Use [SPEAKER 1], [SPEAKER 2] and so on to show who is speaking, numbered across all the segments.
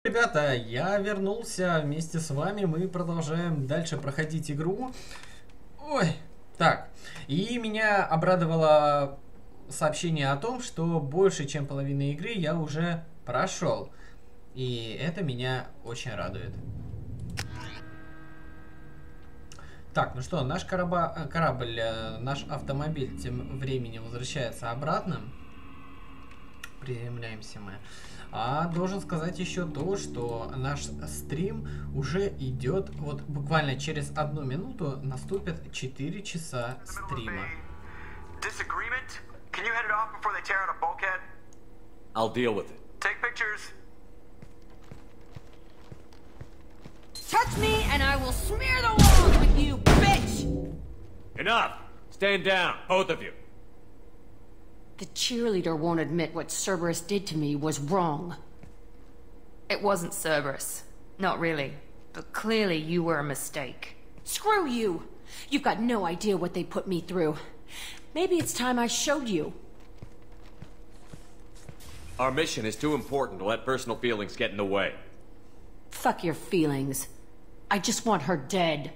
[SPEAKER 1] Ребята, я вернулся вместе с вами, мы продолжаем дальше проходить игру. Ой, так, и меня обрадовало сообщение о том, что больше чем половина игры я уже прошел. И это меня очень радует. Так, ну что, наш корабль, наш автомобиль тем временем возвращается обратно. Приземляемся мы. А должен сказать еще то, что наш стрим уже идет, вот буквально через 1 минуту наступит 4 часа стрима.
[SPEAKER 2] I'll deal with it.
[SPEAKER 3] Take pictures.
[SPEAKER 4] Touch me and I will smear the walls with you, bitch!
[SPEAKER 2] Enough! Stand down, both of you.
[SPEAKER 4] The cheerleader won't admit what Cerberus did to me was wrong.
[SPEAKER 5] It wasn't Cerberus. Not really. But clearly you were a mistake.
[SPEAKER 4] Screw you! You've got no idea what they put me through. Maybe it's time I showed you.
[SPEAKER 2] Our mission is too important to let personal feelings get in the way.
[SPEAKER 4] Fuck your feelings. I just want her dead.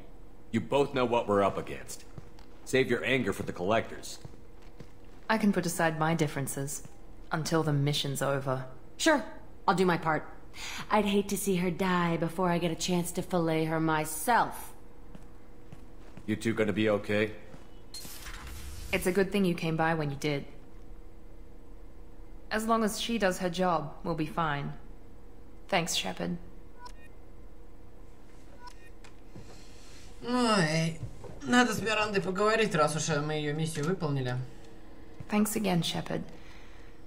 [SPEAKER 2] You both know what we're up against. Save your anger for the collectors.
[SPEAKER 5] I can put aside my differences. Until the mission's over.
[SPEAKER 4] Sure, I'll do my part. I'd hate to see her die before I get a chance to fillet her myself.
[SPEAKER 2] You two gonna be okay?
[SPEAKER 5] It's a good thing you came by when you did. As long as she does her job, we'll be fine. Thanks, Shepard.
[SPEAKER 1] Ой, надо с Мирандой поговорить, раз уж мы ее миссию выполнили.
[SPEAKER 5] Thanks again, Shepard.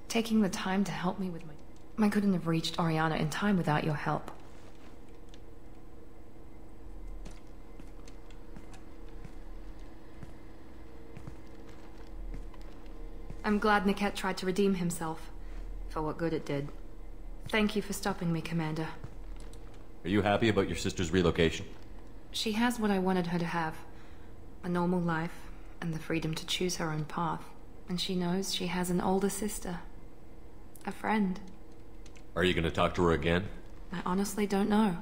[SPEAKER 5] Taking the time to help me with I couldn't have reached Oriana in time without your help. I'm glad Niket tried to redeem himself. For what good it did. Thank you for stopping me, Commander.
[SPEAKER 2] Are you happy about your sister's relocation?
[SPEAKER 5] She has what I wanted her to have. A normal life, and the freedom to choose her own path. And she knows she has an older sister. A friend.
[SPEAKER 2] Are you gonna talk to her again?
[SPEAKER 5] I honestly don't know.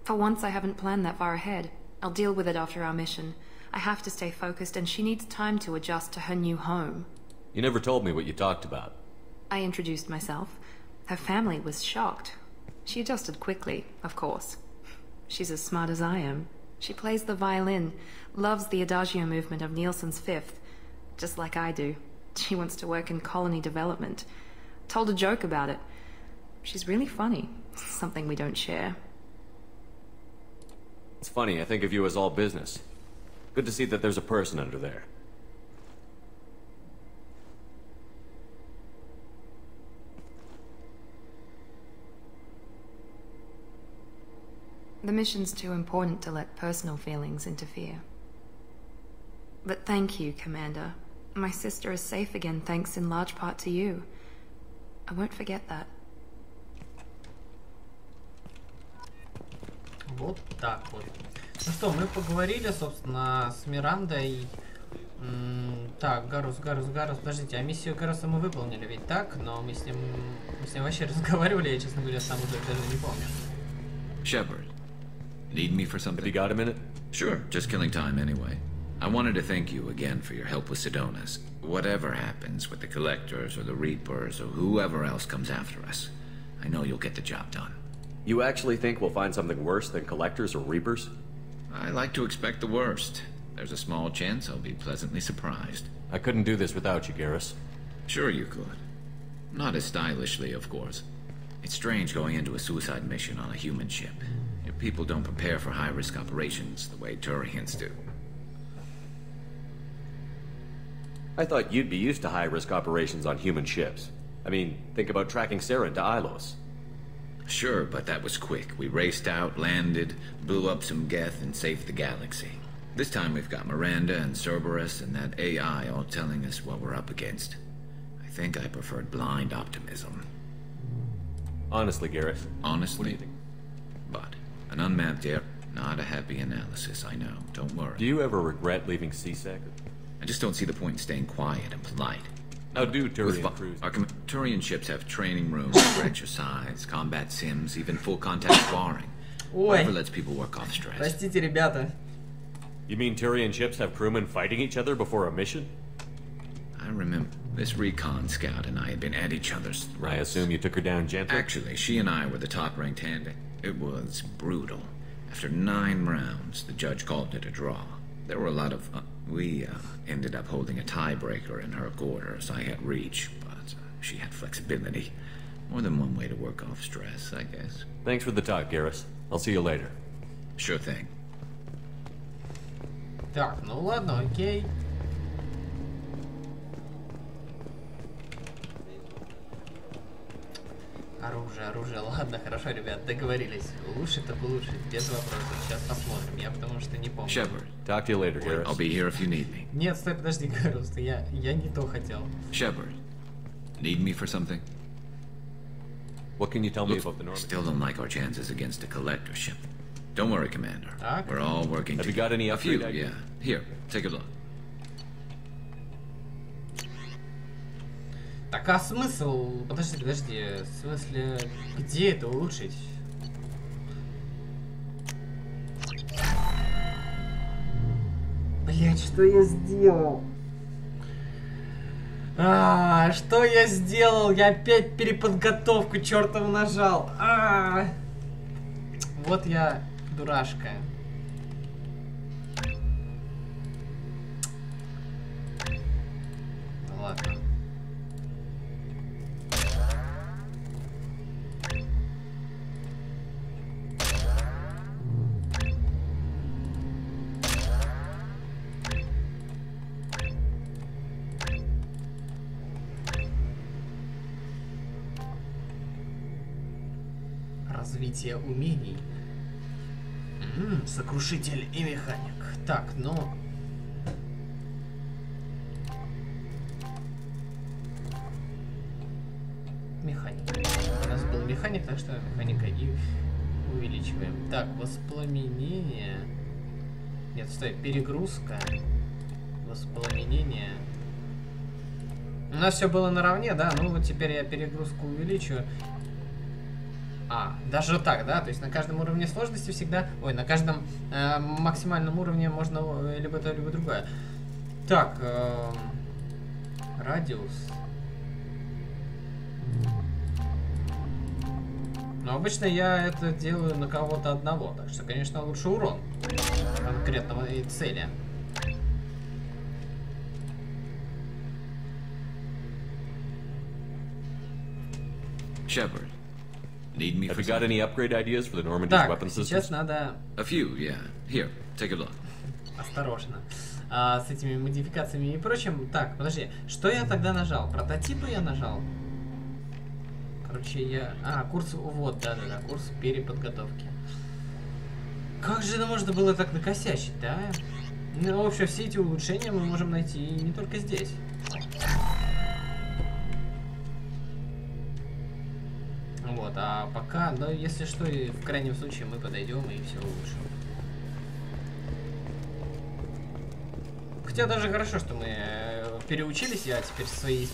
[SPEAKER 5] For once I haven't planned that far ahead. I'll deal with it after our mission. I have to stay focused and she needs time to adjust to her new home.
[SPEAKER 2] You never told me what you talked about.
[SPEAKER 5] I introduced myself. Her family was shocked. She adjusted quickly, of course. She's as smart as I am. She plays the violin, loves the Adagio movement of Nielsen's Fifth, just like I do. She wants to work in colony development. Told a joke about it. She's really funny, something we don't share.
[SPEAKER 2] It's funny, I think of you as all business. Good to see that there's a person under there.
[SPEAKER 5] The mission's too important to let personal feelings interfere. But thank you, Commander. My sister is safe again thanks in large part to you. I won't forget that.
[SPEAKER 1] Вот так вот. Ну что, мы поговорили, собственно, с Мирандой. Так, Гарус, подождите, а миссию Гаруса мы выполнили, ведь так? Но мы с ним вообще разговаривали, я, честно говоря, сам уже даже не помню.
[SPEAKER 6] Shepard, need me for something?
[SPEAKER 2] Have you got a minute?
[SPEAKER 6] Sure, just killing time anyway. I wanted to thank you again for your help with Sidonis. Whatever happens with the Collectors or the Reapers or whoever else comes after us, I know you'll get the job done.
[SPEAKER 2] You actually think we'll find something worse than Collectors or Reapers?
[SPEAKER 6] I like to expect the worst. There's a small chance I'll be pleasantly surprised.
[SPEAKER 2] I couldn't do this without you, Garrus.
[SPEAKER 6] Sure you could. Not as stylishly, of course. It's strange going into a suicide mission on a human ship. If people don't prepare for high-risk operations the way Turians do.
[SPEAKER 2] I thought you'd be used to high-risk operations on human ships. I mean, think about tracking Serina to Ilos.
[SPEAKER 6] Sure, but that was quick. We raced out, landed, blew up some Geth, and saved the galaxy. This time we've got Miranda and Cerberus and that AI all telling us what we're up against. I think I preferred blind optimism.
[SPEAKER 2] Honestly, Garrus.
[SPEAKER 6] Honestly?
[SPEAKER 2] What do you think?
[SPEAKER 6] But an unmapped area, not a happy analysis, I know. Don't worry.
[SPEAKER 2] Do you ever regret leaving CSEC?
[SPEAKER 6] I just don't see the point in staying quiet and polite.
[SPEAKER 2] How do Turian crews?
[SPEAKER 6] Turian ships have training rooms for exercise, combat sims, even full contact sparring. Whatever lets people work off stress.
[SPEAKER 1] Простите, ребята.
[SPEAKER 2] You mean Turian ships have crewmen fighting each other before a mission?
[SPEAKER 6] I remember this recon scout and I had been at each other's throats.
[SPEAKER 2] I assume you took her down gently?
[SPEAKER 6] Actually, she and I were the top-ranked hand. It was brutal. After 9 rounds, the judge called it a draw. There were a lot of... we ended up holding a tiebreaker in her quarters. I had reach, but she had flexibility. More than one way to work off stress, I guess.
[SPEAKER 2] Thanks for the talk, Garrus. I'll see you later.
[SPEAKER 6] Sure thing.
[SPEAKER 1] Так, ну ладно, окей. Оружие, ладно, хорошо, ребят, договорились. Лучше так лучше, без вопросов. Сейчас посмотрим, я потому что не помню.
[SPEAKER 6] Shepard.
[SPEAKER 2] Talk to you later, Garrus.
[SPEAKER 6] I'll be here if you need me.
[SPEAKER 1] Нет, стой, подожди, Гарус, я не то хотел.
[SPEAKER 6] Shepard. Need me for something?
[SPEAKER 2] What can you tell me about the Normandy?
[SPEAKER 6] Still don't like our chances against a collector ship. Don't worry, Commander.
[SPEAKER 1] Так.
[SPEAKER 6] We're all working
[SPEAKER 2] Have you got any
[SPEAKER 6] A few,
[SPEAKER 2] upgrade ideas?
[SPEAKER 6] yeah. Here, take a look.
[SPEAKER 1] Так, а смысл... Подожди. В смысле, где это улучшить? Блять, что я сделал? Что я сделал? Я опять переподготовку чертову нажал. Вот я дурашка. Ну ладно. Развитие умений. Сокрушитель и механик. Так, ну... Механик. У нас был механик, так что механика и увеличиваем. Так, воспламенение. Нет, стой, перегрузка. Воспламенение. У нас все было наравне, да? Ну вот теперь я перегрузку увеличу. Даже так, да? То есть на каждом уровне сложности всегда... Ой, на каждом максимальном уровне можно либо то, либо другое. Так, радиус. Но обычно я это делаю на кого-то одного. Так что, конечно, лучше урон конкретного цели.
[SPEAKER 6] Shepard. Need me
[SPEAKER 2] Have
[SPEAKER 6] for
[SPEAKER 2] you got
[SPEAKER 6] something?
[SPEAKER 2] any upgrade ideas for the Normandy's
[SPEAKER 1] Так,
[SPEAKER 2] weapon
[SPEAKER 1] сейчас
[SPEAKER 2] systems?
[SPEAKER 1] надо...
[SPEAKER 6] A few, yeah. Here, take a look.
[SPEAKER 1] Осторожно. С этими модификациями и прочим. Так, подожди. Что я тогда нажал? Прототипы я нажал? Короче, я... курс... Вот, да-да-да. Курс переподготовки. Как же это можно было так накосячить, да? Ну, в общем, все эти улучшения мы можем найти не только здесь. Вот, а пока, да, если что, и в крайнем случае мы подойдем и все улучшим. Хотя даже хорошо, что мы переучились, я теперь свои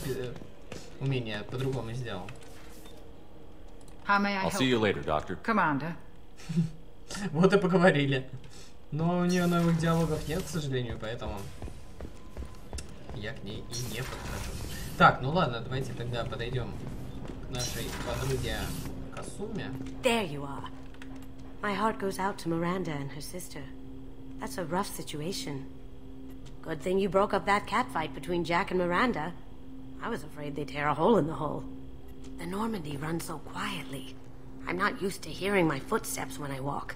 [SPEAKER 1] умения по-другому сделал.
[SPEAKER 2] I'll see you later, Doctor.
[SPEAKER 3] Commander.
[SPEAKER 1] Вот и поговорили. Но у нее новых диалогов нет, к сожалению, поэтому я к ней и не подхожу. Так, ну ладно, давайте тогда подойдем к нашей подруге Касуме.
[SPEAKER 4] There you are. My heart goes out to Miranda and her sister. That's a rough situation. Good thing you broke up that catfight between Jack and Miranda. I was afraid they'd tear a hole in the hull. The Normandy runs so quietly. I'm not used to hearing my footsteps when I walk.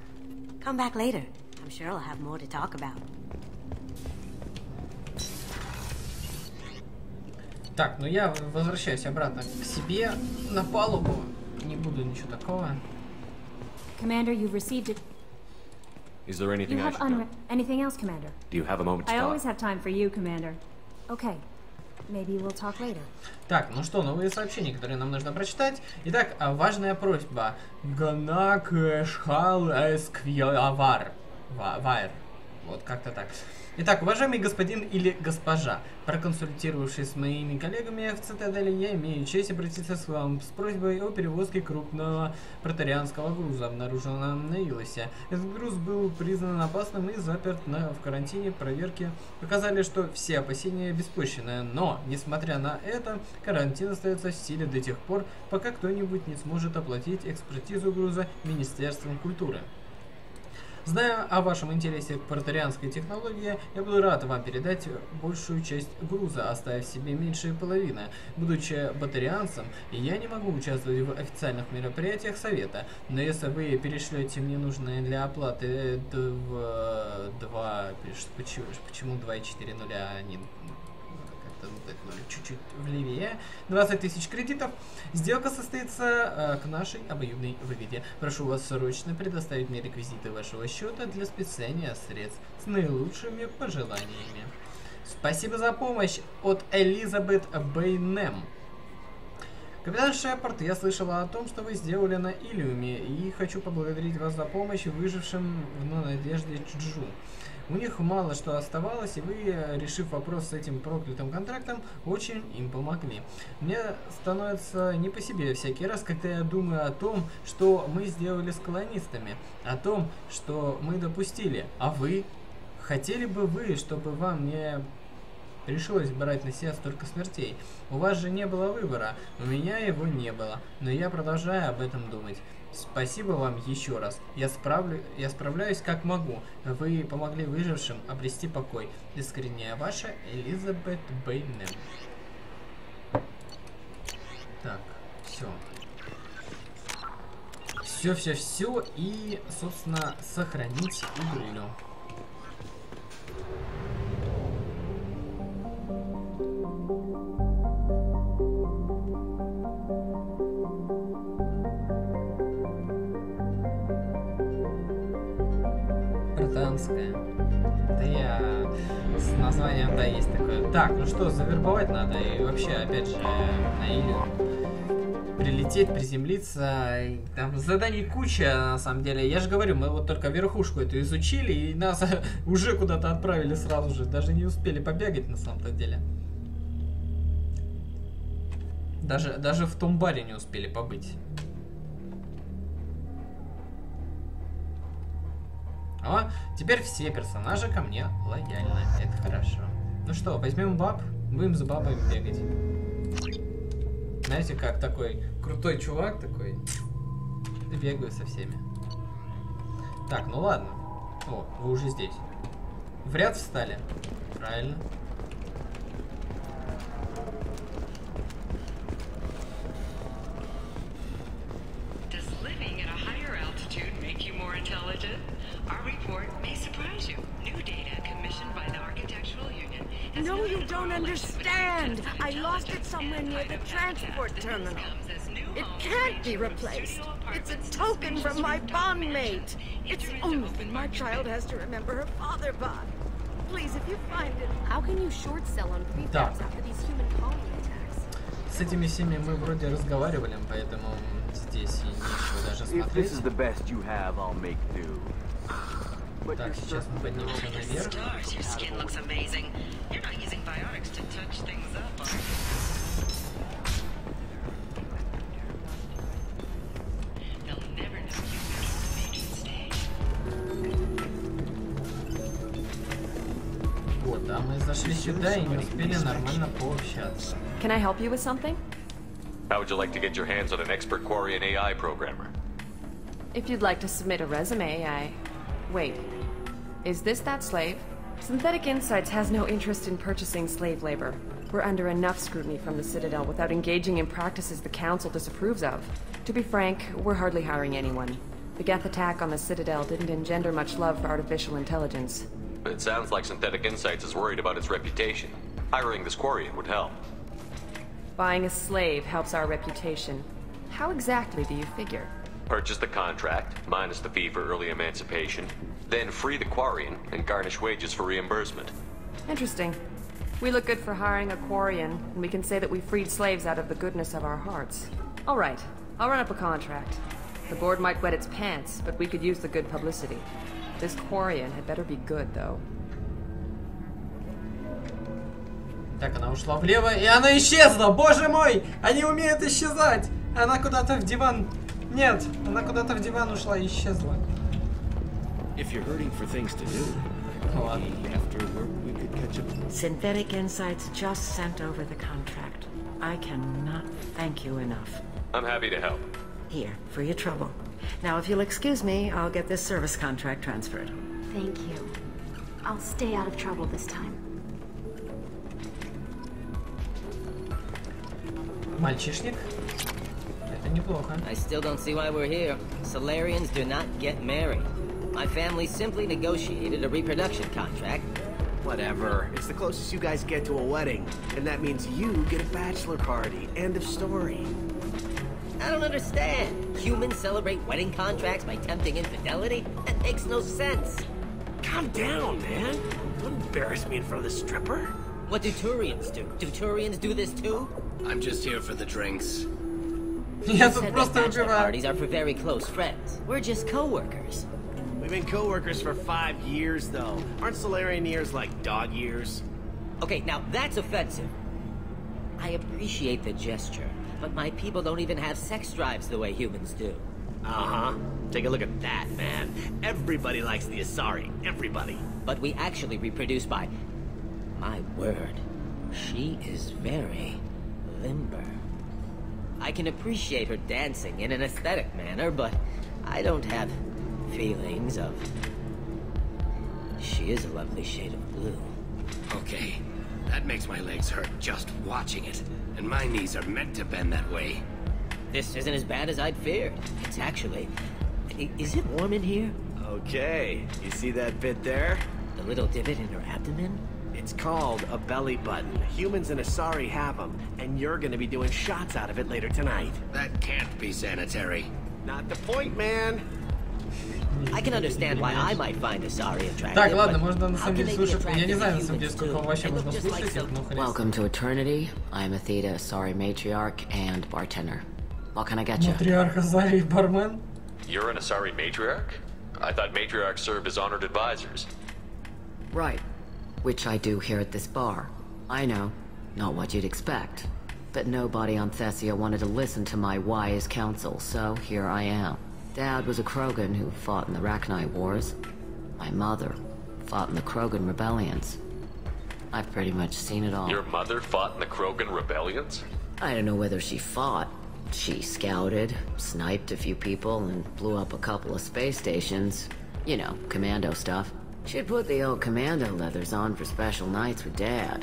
[SPEAKER 4] Come back later. I'm sure I'll have more to talk about.
[SPEAKER 1] Так, ну я возвращаюсь обратно к себе на палубу. Не буду ничего такого.
[SPEAKER 7] Commander, you've received it.
[SPEAKER 2] Is there anything
[SPEAKER 7] You
[SPEAKER 2] I
[SPEAKER 7] have
[SPEAKER 2] should know?
[SPEAKER 7] anything else, Commander?
[SPEAKER 2] Do you have a moment to
[SPEAKER 7] I
[SPEAKER 2] talk?
[SPEAKER 7] always have time for you, Commander. Okay. Maybe we'll talk later.
[SPEAKER 1] Так, ну что, новые сообщения, которые нам нужно прочитать. Итак, важная просьба. Ганак шхал эсквиавар. Вайр. Вот, как-то так. Итак, уважаемый господин или госпожа, проконсультировавшись с моими коллегами в Цитадели, я имею честь обратиться к вам с просьбой о перевозке крупного протарианского груза, обнаруженного на Илосе. Этот груз был признан опасным и заперт в карантине. Проверки показали, что все опасения беспочвенные, но, несмотря на это, карантин остается в силе до тех пор, пока кто-нибудь не сможет оплатить экспертизу груза Министерством культуры. Зная о вашем интересе к протарианской технологии, я буду рад вам передать большую часть груза, оставив себе меньшую половину. Будучи батарианцем, я не могу участвовать в официальных мероприятиях совета, но если вы перешлете мне нужные для оплаты почему 2,4 нуля, а не чуть-чуть влевее, 20 тысяч кредитов, сделка состоится к нашей обоюдной выгоде. Прошу вас срочно предоставить мне реквизиты вашего счета для списания средств с наилучшими пожеланиями. Спасибо за помощь от Элизабет Бейнем. Капитан Шепард, я слышала о том, что вы сделали на Илиуме, и хочу поблагодарить вас за помощь выжившим в надежде Чуджу. У них мало что оставалось, и вы, решив вопрос с этим проклятым контрактом, очень им помогли. Мне становится не по себе всякий раз, когда я думаю о том, что мы сделали с колонистами, о том, что мы допустили. А вы? Хотели бы вы, чтобы вам не пришлось брать на себя столько смертей? У вас же не было выбора, у меня его не было, но я продолжаю об этом думать. Спасибо вам еще раз. Я справляюсь как могу. Вы помогли выжившим обрести покой. Искренне ваша Элизабет Бейнем. Так, все. Все. И, собственно, сохранить игрулю. Да я с названием, да, есть такое. Так, ну что, завербовать надо. И вообще, опять же, на Илью прилететь, приземлиться. Там заданий куча, на самом деле. Я же говорю, мы вот только верхушку эту изучили, и нас уже куда-то отправили сразу же. Даже не успели побегать, на самом-то деле. Даже в том баре не успели побыть. О, теперь все персонажи ко мне лояльны. Это хорошо. Ну что, возьмем баб, будем за бабой бегать. Знаете, как такой крутой чувак такой. И бегаю со всеми. Так, ну ладно. О, вы уже здесь. В ряд встали. Правильно.
[SPEAKER 3] No, you don't understand. I lost it somewhere near the transport terminal. It can't be replaced. It's a token from my bondmate. It's the only thing my child has to remember her father by. Please, if you find it.
[SPEAKER 8] How can you short sell on prefabs after these human colony attacks?
[SPEAKER 1] С этими всеми мы вроде разговаривали, поэтому здесь и нечего даже смотреть. Так, сейчас мы поднимемся наверх. Вот, а мы зашли сюда и не успели нормально пообщаться.
[SPEAKER 9] Can I help you with something?
[SPEAKER 2] How would you like to get your hands on an expert Quarian AI programmer?
[SPEAKER 9] If you'd like to submit a resume, Wait. Is this that slave? Synthetic Insights has no interest in purchasing slave labor. We're under enough scrutiny from the Citadel without engaging in practices the Council disapproves of. To be frank, we're hardly hiring anyone. The Geth attack on the Citadel didn't engender much love for artificial intelligence.
[SPEAKER 2] It sounds like Synthetic Insights is worried about its reputation. Hiring this Quarian would help.
[SPEAKER 9] Buying a slave helps our reputation. How exactly do you figure?
[SPEAKER 2] Purchase the contract, minus the fee for early emancipation, then free the Quarian and garnish wages for reimbursement.
[SPEAKER 9] Interesting. We look good for hiring a Quarian, and we can say that we freed slaves out of the goodness of our hearts. All right, I'll run up a contract. The board might wet its pants, but we could use the good publicity. This Quarian had better be good, though.
[SPEAKER 1] Так, она ушла влево, и она исчезла! Боже мой! Они умеют исчезать! Она куда-то в диван... Нет, она куда-то в диван ушла и исчезла. Ладно.
[SPEAKER 3] Synthetic Insights just sent over the contract. I cannot thank you enough.
[SPEAKER 2] I'm happy to help.
[SPEAKER 3] Here, for your trouble. Now, if you'll excuse me, I'll get this service contract transferred.
[SPEAKER 8] Thank you. I'll stay out of trouble this time.
[SPEAKER 1] Мальчишник? Это неплохо.
[SPEAKER 10] I still don't see why we're here. Solarians do not get married. My family simply negotiated a reproduction contract.
[SPEAKER 11] Whatever. It's the closest you guys get to a wedding. And that means you get a bachelor party. End of story.
[SPEAKER 10] I don't understand. Humans celebrate wedding contracts by tempting infidelity? That makes no sense.
[SPEAKER 11] Calm down, man. Don't embarrass me in front of the stripper.
[SPEAKER 10] What do Turians do? Do Turians do this too?
[SPEAKER 11] I'm just here for the drinks.
[SPEAKER 1] Я
[SPEAKER 10] You
[SPEAKER 1] тут
[SPEAKER 10] said that
[SPEAKER 1] просто
[SPEAKER 10] bachelor
[SPEAKER 1] убиваю.
[SPEAKER 10] parties are for very close friends. We're just co-workers.
[SPEAKER 11] We've been co-workers for 5 years, though. Aren't Solarian years like dog years?
[SPEAKER 10] Okay, now that's offensive. I appreciate the gesture, but my people don't even have sex drives the way humans do.
[SPEAKER 11] Uh-huh. Take a look at that, man. Everybody likes the Asari. Everybody.
[SPEAKER 10] But we actually reproduce by... My word. She is very limber. I can appreciate her dancing in an aesthetic manner, but I don't have feelings of... She is a lovely shade of blue.
[SPEAKER 11] Okay. That makes my legs hurt just watching it. And my knees are meant to bend that way.
[SPEAKER 10] This isn't as bad as I'd feared. It's actually... Is it warm in here?
[SPEAKER 11] Okay. You see that bit there?
[SPEAKER 10] The little divot in her abdomen?
[SPEAKER 11] It's called a belly button. Humans and Asari have them, and you're gonna be doing shots out of it later tonight. That can't be sanitary. Not the point, man.
[SPEAKER 10] I can understand why I might find Asari attractive.
[SPEAKER 1] Так, ладно,
[SPEAKER 10] but
[SPEAKER 1] можно на
[SPEAKER 10] how
[SPEAKER 1] самом
[SPEAKER 10] can
[SPEAKER 1] деле
[SPEAKER 10] they be
[SPEAKER 1] слушать. Я не
[SPEAKER 10] attractive
[SPEAKER 1] знаю,
[SPEAKER 10] to
[SPEAKER 1] на самом деле,
[SPEAKER 10] humans,
[SPEAKER 1] сколько
[SPEAKER 10] too?
[SPEAKER 1] вообще
[SPEAKER 10] They look
[SPEAKER 1] можно
[SPEAKER 10] just like
[SPEAKER 1] слушать их,
[SPEAKER 10] some...
[SPEAKER 1] но хрен.
[SPEAKER 12] Welcome to Eternity. I'm Athena, Asari matriarch and bartender. What can I get you?
[SPEAKER 1] Матриарх Азарий, бармен.
[SPEAKER 2] You're an Asari matriarch? I thought matriarchs served as honored advisors.
[SPEAKER 12] Right. Which I do here at this bar. I know, not what you'd expect. But nobody on Thessia wanted to listen to my wise counsel, so here I am. Dad was a Krogan who fought in the Rachni Wars. My mother fought in the Krogan rebellions. I've pretty much seen it all.
[SPEAKER 2] Your mother fought in the Krogan rebellions?
[SPEAKER 12] I don't know whether she fought. She scouted, sniped a few people, and blew up a couple of space stations. You know, commando stuff. She'd put the old commando leathers on for special nights with Dad.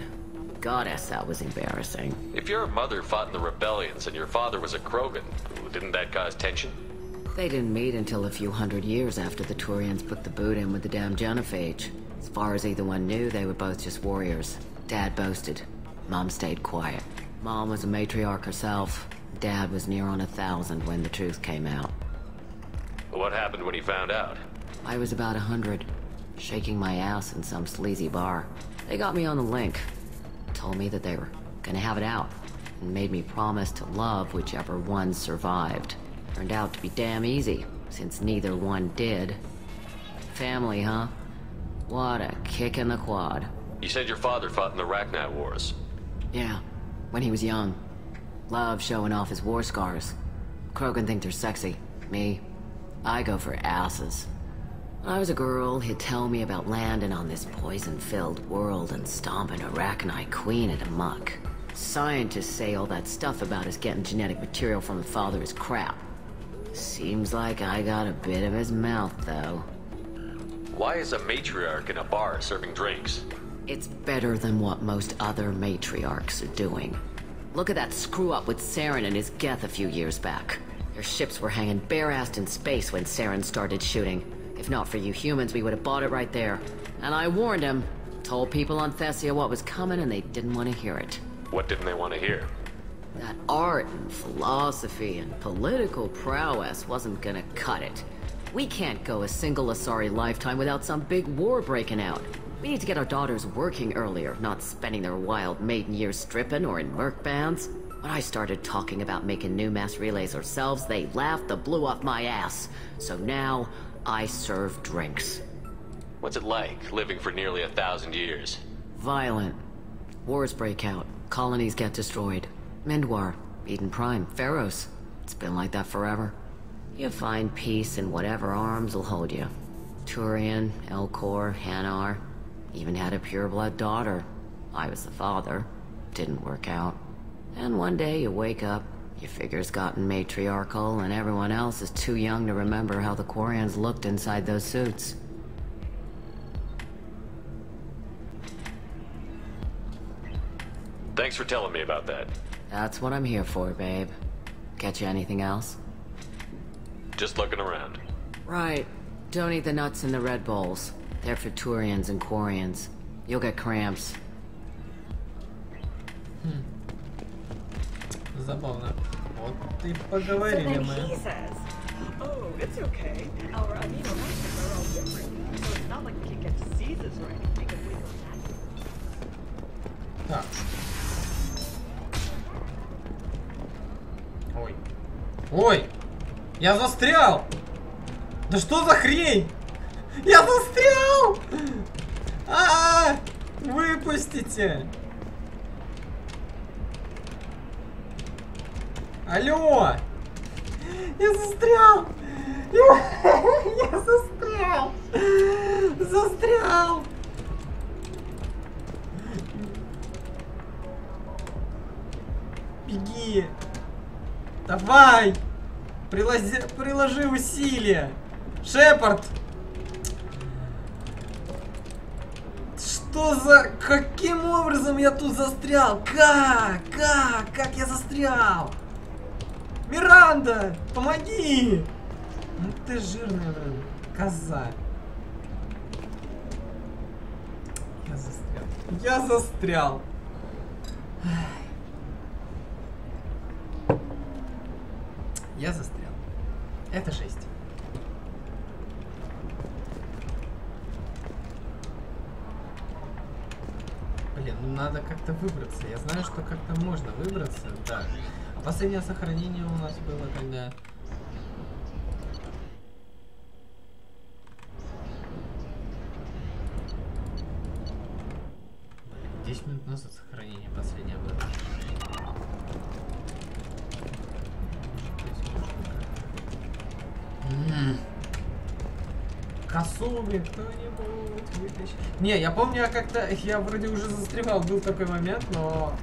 [SPEAKER 12] Goddess, that was embarrassing.
[SPEAKER 2] If your mother fought in the rebellions and your father was a Krogan, didn't that cause tension?
[SPEAKER 12] They didn't meet until a few hundred years after the Turians put the boot in with the damn genophage. As far as either one knew, they were both just warriors. Dad boasted. Mom stayed quiet. Mom was a matriarch herself. Dad was near on 1,000 when the truth came out.
[SPEAKER 2] What happened when he found out?
[SPEAKER 12] I was about 100, shaking my ass in some sleazy bar. They got me on the link. Told me that they were gonna have it out, and made me promise to love whichever one survived. Turned out to be damn easy, since neither one did. Family, huh? What a kick in the quad.
[SPEAKER 2] You said your father fought in the Rachni Wars.
[SPEAKER 12] Yeah, when he was young. Loved showing off his war scars. Krogan think they're sexy. Me, I go for asses. When I was a girl, he'd tell me about landing on this poison-filled world and stomping a Rachni queen at a muck. Scientists say all that stuff about us getting genetic material from the father is crap. Seems like I got a bit of his mouth, though.
[SPEAKER 2] Why is a matriarch in a bar serving drinks?
[SPEAKER 12] It's better than what most other matriarchs are doing. Look at that screw-up with Serina and his Geth a few years back. Their ships were hanging bare-assed in space when Serina started shooting. If not for you humans, we would have bought it right there. And I warned him. Told people on Thessia what was coming and they didn't want to hear it.
[SPEAKER 2] What didn't they want to hear?
[SPEAKER 12] That art and philosophy and political prowess wasn't gonna cut it. We can't go a single Asari lifetime without some big war breaking out. We need to get our daughters working earlier, not spending their wild maiden years stripping or in merc bands. When I started talking about making new mass relays ourselves, they laughed the blue off my ass. So now, I serve drinks.
[SPEAKER 2] What's it like, living for nearly 1,000 years?
[SPEAKER 12] Violent. Wars break out. Colonies get destroyed. Mindwar, Eden Prime, Pharaohs. It's been like that forever. You find peace in whatever arms will hold you. Turian, Elcor, Hanar. Even had a pureblood daughter. I was the father. Didn't work out. And one day you wake up, your figure's gotten matriarchal, and everyone else is too young to remember how the Quarians looked inside those suits.
[SPEAKER 2] Thanks for telling me about that.
[SPEAKER 12] That's what I'm here for, babe. Get you anything else?
[SPEAKER 2] Just looking around.
[SPEAKER 12] Right. Don't eat the nuts in the Red Bowls. They're for Turians and Quarians. You'll get cramps.
[SPEAKER 1] Забавно. Вот и поговорили мы.
[SPEAKER 13] He says, "Oh, it's okay. Our amino acids are all different, so it's not like we can get diseases or anything if we don't."
[SPEAKER 1] Так. Ой. Ой! Я застрял! Да что за хрень? Я застрял! Выпустите! Алло! Я застрял! Я застрял! Застрял! Беги! Давай! Приложи усилия! Шепард! Что за... Каким образом я тут застрял? Как я застрял? Миранда! Помоги! Ну ты жирная, блин, коза. Я застрял. Я застрял. Это жесть. Блин, ну надо как-то выбраться. Я знаю, что как-то можно выбраться, да. А последнее сохранение у нас было когда... 10 минут назад сохранение последнее было. Косуми, кто-нибудь вытащит. Не, я помню, я вроде уже застревал, был такой момент, но...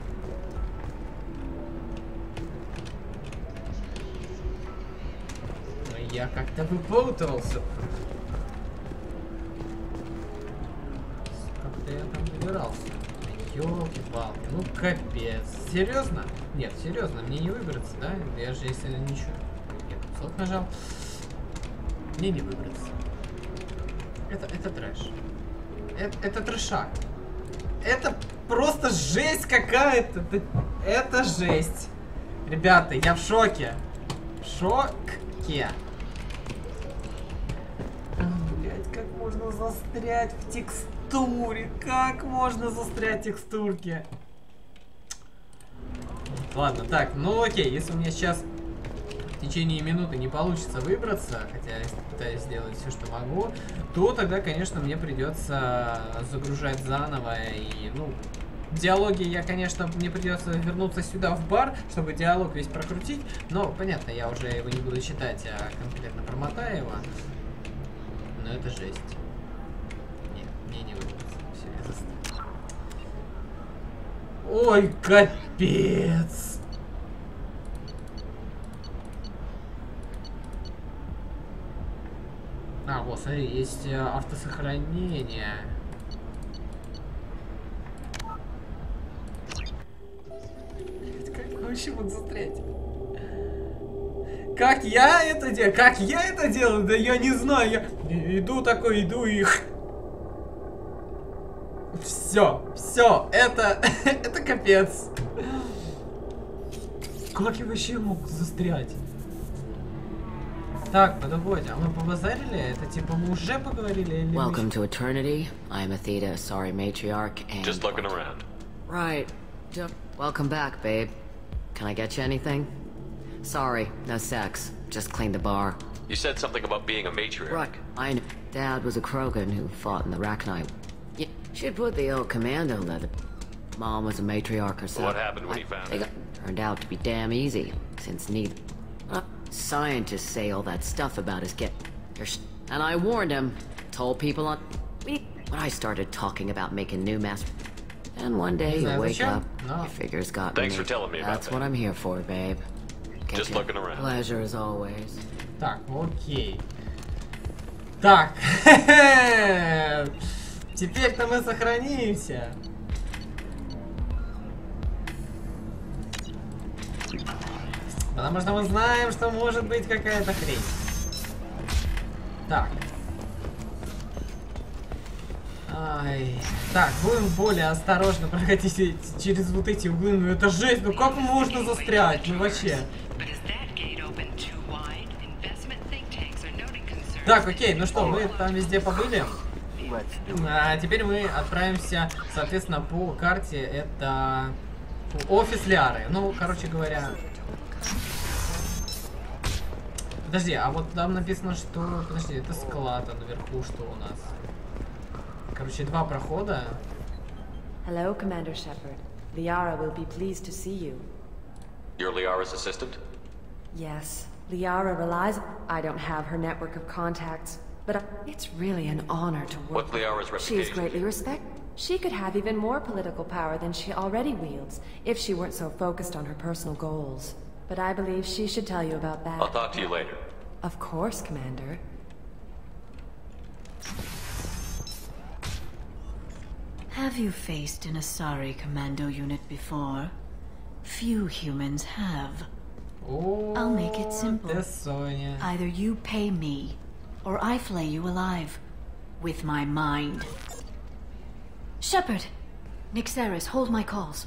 [SPEAKER 1] Я как-то выпутывался. Как-то я там выбирался. Ёлки-палки, ну капец. Серьезно? Нет, серьезно, мне не выбраться, да? Я же если ничего. Я кусок нажал. Мне не выбраться. Это трэш. Это трэшак. Это просто жесть какая-то. Это жесть. Ребята, я в шоке. В шоке. Блять, как можно застрять в текстуре? Как можно застрять в текстурке? Ладно, так, ну окей, если у меня сейчас в течение минуты не получится выбраться, хотя я пытаюсь сделать все, что могу, то тогда, конечно, мне придется загружать заново. И, ну, диалоги я, конечно, мне придется вернуться сюда в бар, чтобы диалог весь прокрутить. Но, понятно, я уже его не буду читать, а конкретно промотаю его. Но это жесть. Нет, мне не выбраться. Все, я застрял. Ой, капец! А, вот, смотри, есть автосохранение. Как я вообще мог застрять? Как я это делаю? Как я это делаю? Да я не знаю. Я иду такой, иду и... Все, это капец. Как я вообще мог застрять? Так, подождите, а мы побазарили? Это типа мы уже поговорили или...
[SPEAKER 12] Welcome to eternity. I'm Athena, sorry matriarch, and...
[SPEAKER 2] Just looking around.
[SPEAKER 12] Right. Welcome back, babe. Can I get you anything? Sorry, no sex. Just cleaned the bar.
[SPEAKER 2] You said something about being a matriarch.
[SPEAKER 12] Right. I know. Dad was a Krogan who fought in the Rachni. Yeah, she put the old commando leather. Mom was a matriarch herself.
[SPEAKER 2] What happened when he found it?
[SPEAKER 12] Turned out to be damn easy, since neither. Scientists say all that stuff about us get. And I warned him. Told people on. When I started talking about making new mass. And one day you wake up, your figures got
[SPEAKER 2] Thanks for telling me about
[SPEAKER 12] That's
[SPEAKER 2] that.
[SPEAKER 12] what I'm here for, babe.
[SPEAKER 2] Just looking around.
[SPEAKER 12] Pleasure as always.
[SPEAKER 1] Так, окей. Так. Теперь-то мы сохранимся. Потому что мы знаем, что может быть какая-то хрень. Так. Ай. Так, будем более осторожно проходить через вот эти углы. Ну это жесть, ну как можно застрять? Ну вообще. Так, окей, ну что, мы там везде побыли. А теперь мы отправимся, соответственно, по карте. Это офис Лиары. Ну, короче говоря... Подожди, а вот там написано, что... Подожди, это склад, а наверху что у нас? Короче, два прохода.
[SPEAKER 9] Hello, Commander Shepard. Liara will be pleased to see you.
[SPEAKER 2] You're Liara's assistant?
[SPEAKER 9] Yes. Liara relies... I don't have her network of contacts, but it's really an honor to work
[SPEAKER 2] What's Liara's reputation?
[SPEAKER 9] She is greatly respected. She could have even more political power than she already wields, if she weren't so focused on her personal goals. But I believe she should tell you about that.
[SPEAKER 2] I'll talk to you later.
[SPEAKER 9] Of course, Commander.
[SPEAKER 14] Have you faced an Asari commando unit before? Few humans have. I'll make it simple. Either you pay me, or I flay you alive. With my mind. Shepard! Nixeris, hold my calls.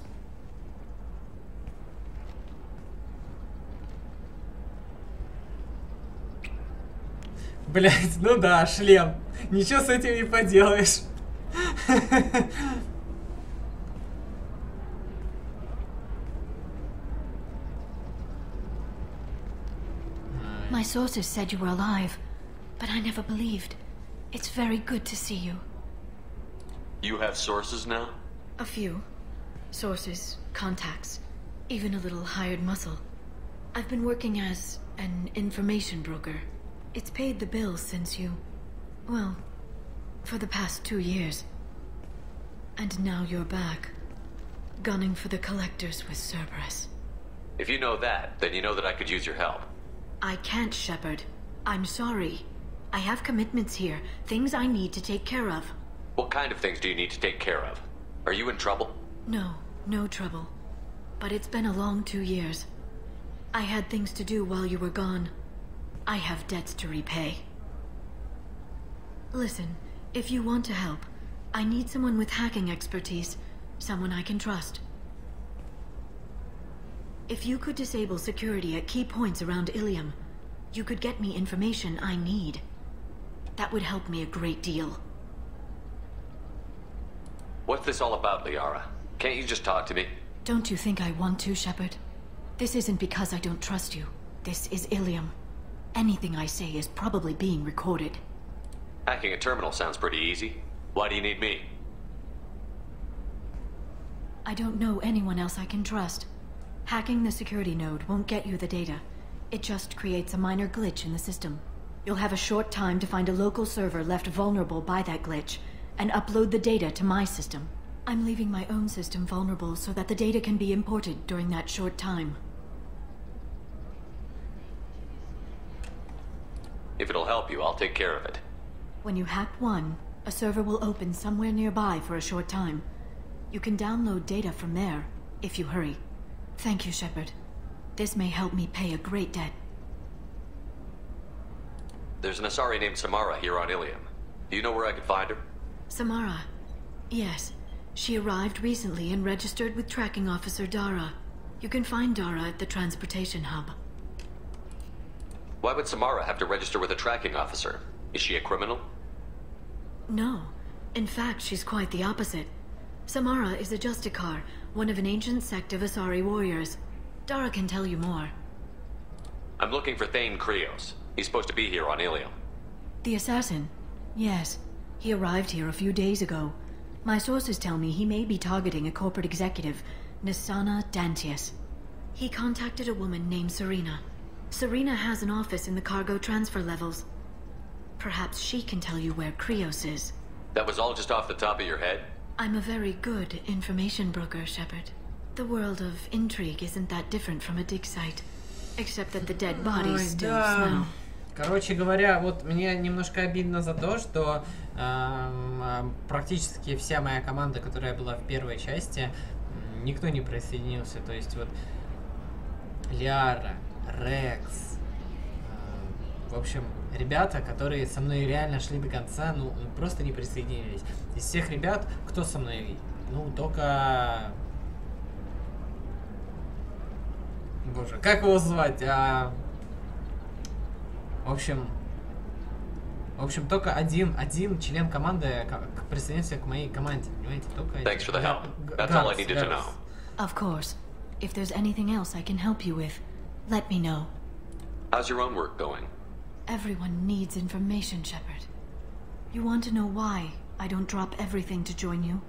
[SPEAKER 1] Блять, ну да, шлем. Ничего с этим не поделаешь.
[SPEAKER 14] My sources said you were alive, but I never believed. It's very good to see you.
[SPEAKER 2] You have sources now?
[SPEAKER 14] A few. Sources, contacts, even a little hired muscle. I've been working as an information broker. It's paid the bills since you... well, for the past 2 years. And now you're back, gunning for the collectors with Cerberus.
[SPEAKER 2] If you know that, then you know that I could use your help.
[SPEAKER 14] I can't, Shepard. I'm sorry. I have commitments here, things I need to take care of.
[SPEAKER 2] What kind of things do you need to take care of? Are you in trouble?
[SPEAKER 14] No, no trouble. But it's been a long 2 years. I had things to do while you were gone. I have debts to repay. Listen, if you want to help, I need someone with hacking expertise. Someone I can trust. If you could disable security at key points around Ilium, you could get me information I need. That would help me a great deal.
[SPEAKER 2] What's this all about, Liara? Can't you just talk to me?
[SPEAKER 14] Don't you think I want to, Shepard? This isn't because I don't trust you. This is Ilium. Anything I say is probably being recorded.
[SPEAKER 2] Hacking a terminal sounds pretty easy. Why do you need me?
[SPEAKER 14] I don't know anyone else I can trust. Hacking the security node won't get you the data. It just creates a minor glitch in the system. You'll have a short time to find a local server left vulnerable by that glitch, and upload the data to my system. I'm leaving my own system vulnerable so that the data can be imported during that short time.
[SPEAKER 2] If it'll help you, I'll take care of it.
[SPEAKER 14] When you hack one, a server will open somewhere nearby for a short time. You can download data from there, if you hurry. Thank you, Shepard. This may help me pay a great debt.
[SPEAKER 2] There's an Asari named Samara here on Ilium. Do you know where I could find her?
[SPEAKER 14] Samara? Yes. She arrived recently and registered with Tracking Officer Dara. You can find Dara at the transportation hub.
[SPEAKER 2] Why would Samara have to register with a tracking officer? Is she a criminal?
[SPEAKER 14] No. In fact, she's quite the opposite. Samara is a Justicar, one of an ancient sect of Asari warriors. Dara can tell you more.
[SPEAKER 2] I'm looking for Thane Krios. He's supposed to be here on Ilium.
[SPEAKER 14] The assassin? Yes. He arrived here a few days ago. My sources tell me he may be targeting a corporate executive, Nisana Dantius. He contacted a woman named Serina. Serina has an office in the cargo transfer levels. Perhaps she can tell you where Krios is.
[SPEAKER 2] That was all just off the top of your head?
[SPEAKER 14] I'm a very good information broker, Shepard. The world of intrigue isn't that different from a dig site. Except that the dead bodies still smell.
[SPEAKER 1] Короче говоря, вот мне немножко обидно за то, что практически вся моя команда, которая была в первой части, никто не присоединился. То есть вот Лиаре, Рекс, в общем, ребята, которые со мной реально шли до конца, ну, просто не присоединились. Из всех ребят, кто со мной? Ну, только... Боже, как его звать? В общем, только один член команды присоединился к моей команде, понимаете? Только
[SPEAKER 2] Thanks for the help. That's all I needed to know.
[SPEAKER 14] Of course. If there's anything else I can help you with, let me know.
[SPEAKER 2] How's your own work going?
[SPEAKER 14] Everyone needs information, Shepard. You want to know why I don't drop everything to join you?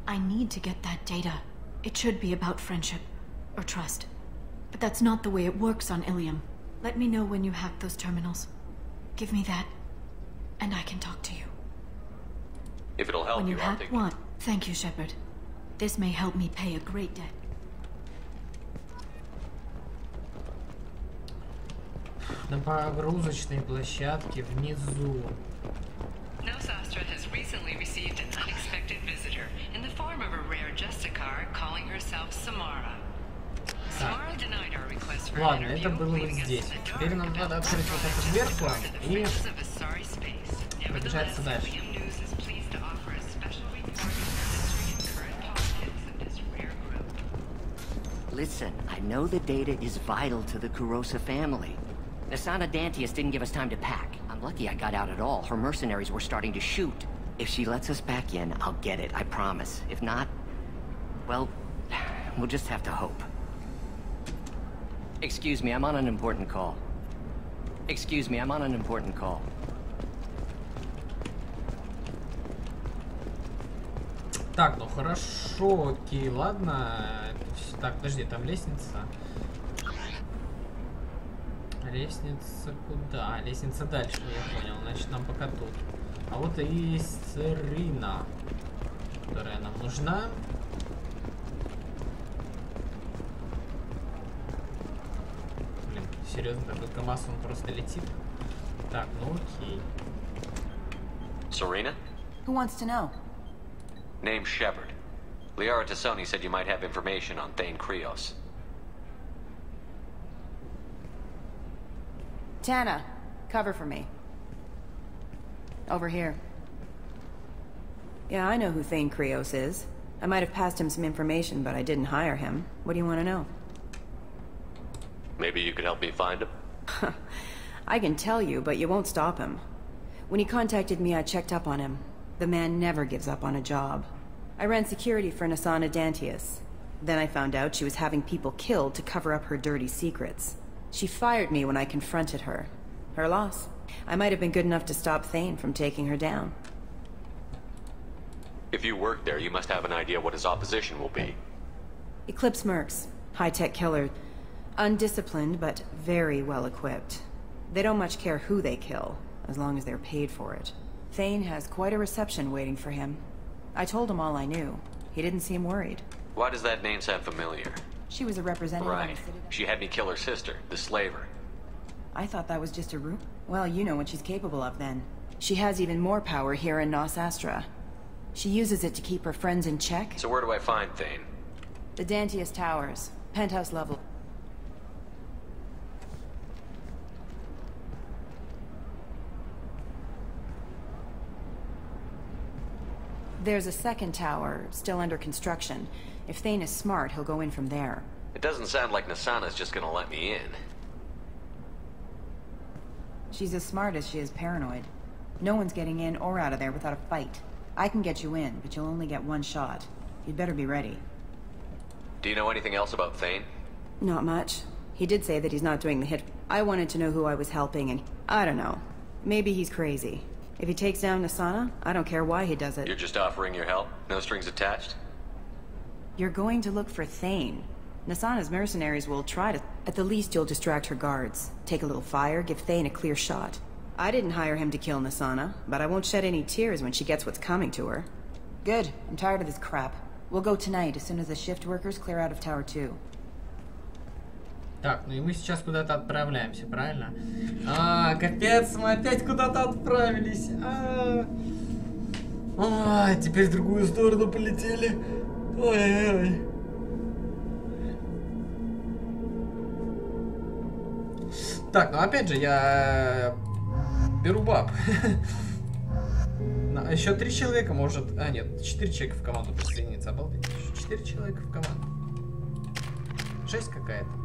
[SPEAKER 14] I need to get that data. It should be about friendship or trust. But that's not the way it works on Ilium. Let me know when you hack those terminals. Give me that, and I can talk to you.
[SPEAKER 2] If it'll help
[SPEAKER 14] when you
[SPEAKER 2] I'll
[SPEAKER 14] hack
[SPEAKER 2] take
[SPEAKER 14] one, thank you, Shepard. This may help me pay a great debt.
[SPEAKER 1] На погрузочной площадке внизу.
[SPEAKER 15] Nosastra has recently received an unexpected visitor in the form of a rare Justicar calling herself Samara. Samara denied our request for
[SPEAKER 1] Ладно, это было вот здесь. Теперь нам надо открыть вот эту дверку и побежать дальше.
[SPEAKER 10] Listen, I know the data is vital to the Kurosa family. Nisana Dantius didn't give us time to pack. I'm lucky I got out at all. Her mercenaries were starting to shoot. If she lets us back in, I'll get it, I promise. If not, well, we'll just have to hope. Excuse me, I'm on an important call. Excuse me, I'm on an important call.
[SPEAKER 1] Так, ну хорошо, окей, ладно. Так, подожди, там лестница. Лестница куда? Лестница дальше, я понял. Значит, нам пока тут. А вот и Серина, которая нам нужна. Блин, серьезно, такой КамАЗ, он просто летит. Так, ну окей.
[SPEAKER 2] Serina?
[SPEAKER 16] Who wants to know?
[SPEAKER 2] Name's Shepard. Liara Tassoni said you might have information on Thane Krios.
[SPEAKER 16] Tana, cover for me. Over here. Yeah, I know who Thane Krios is. I might have passed him some information, but I didn't hire him. What do you want to know?
[SPEAKER 2] Maybe you could help me find him?
[SPEAKER 16] I can tell you, but you won't stop him. When he contacted me, I checked up on him. The man never gives up on a job. I ran security for Nisana Dantius. Then I found out she was having people killed to cover up her dirty secrets. She fired me when I confronted her. Her loss. I might have been good enough to stop Thane from taking her down.
[SPEAKER 2] If you work there, you must have an idea what his opposition will be.
[SPEAKER 16] Eclipse mercs. High-tech killer. Undisciplined, but very well-equipped. They don't much care who they kill, as long as they're paid for it. Thane has quite a reception waiting for him. I told him all I knew. He didn't seem worried.
[SPEAKER 2] Why does that name sound familiar?
[SPEAKER 16] She was a representative on the
[SPEAKER 2] Right.
[SPEAKER 16] city.
[SPEAKER 2] She had me kill her sister, the slaver.
[SPEAKER 16] I thought that was just a rumor. Well, you know what she's capable of then. She has even more power here in Nosastra. She uses it to keep her friends in check.
[SPEAKER 2] So where do I find Thane?
[SPEAKER 16] The Dantius Towers. Penthouse level. There's a second tower, still under construction. If Thane is smart, he'll go in from there.
[SPEAKER 2] It doesn't sound like Nisana's just gonna let me in.
[SPEAKER 16] She's as smart as she is paranoid. No one's getting in or out of there without a fight. I can get you in, but you'll only get one shot. You'd better be ready.
[SPEAKER 2] Do you know anything else about Thane?
[SPEAKER 16] Not much. He did say that he's not doing the hit I wanted to know who I was helping, and I don't know. Maybe he's crazy. If he takes down Nasana, I don't care why he does it.
[SPEAKER 2] You're just offering your help? No strings attached?
[SPEAKER 16] You're going to look for Thane. Nasana's mercenaries will try to... At the least, you'll distract her guards. Take a little fire, give Thane a clear shot. I didn't hire him to kill Nasana, but I won't shed any tears when she gets what's coming to her. Good. I'm tired of this crap. We'll go tonight, as soon as the shift workers clear out of Tower 2.
[SPEAKER 1] Так, ну и мы сейчас куда-то отправляемся, правильно? Капец, мы опять куда-то отправились. Теперь в другую сторону полетели. Ой-ой-ой. Так, ну опять же, я беру баб. Еще 3 человека может... нет, 4 человека в команду присоединиться. Обалдеть. 4 человека в команду. 6 какая-то.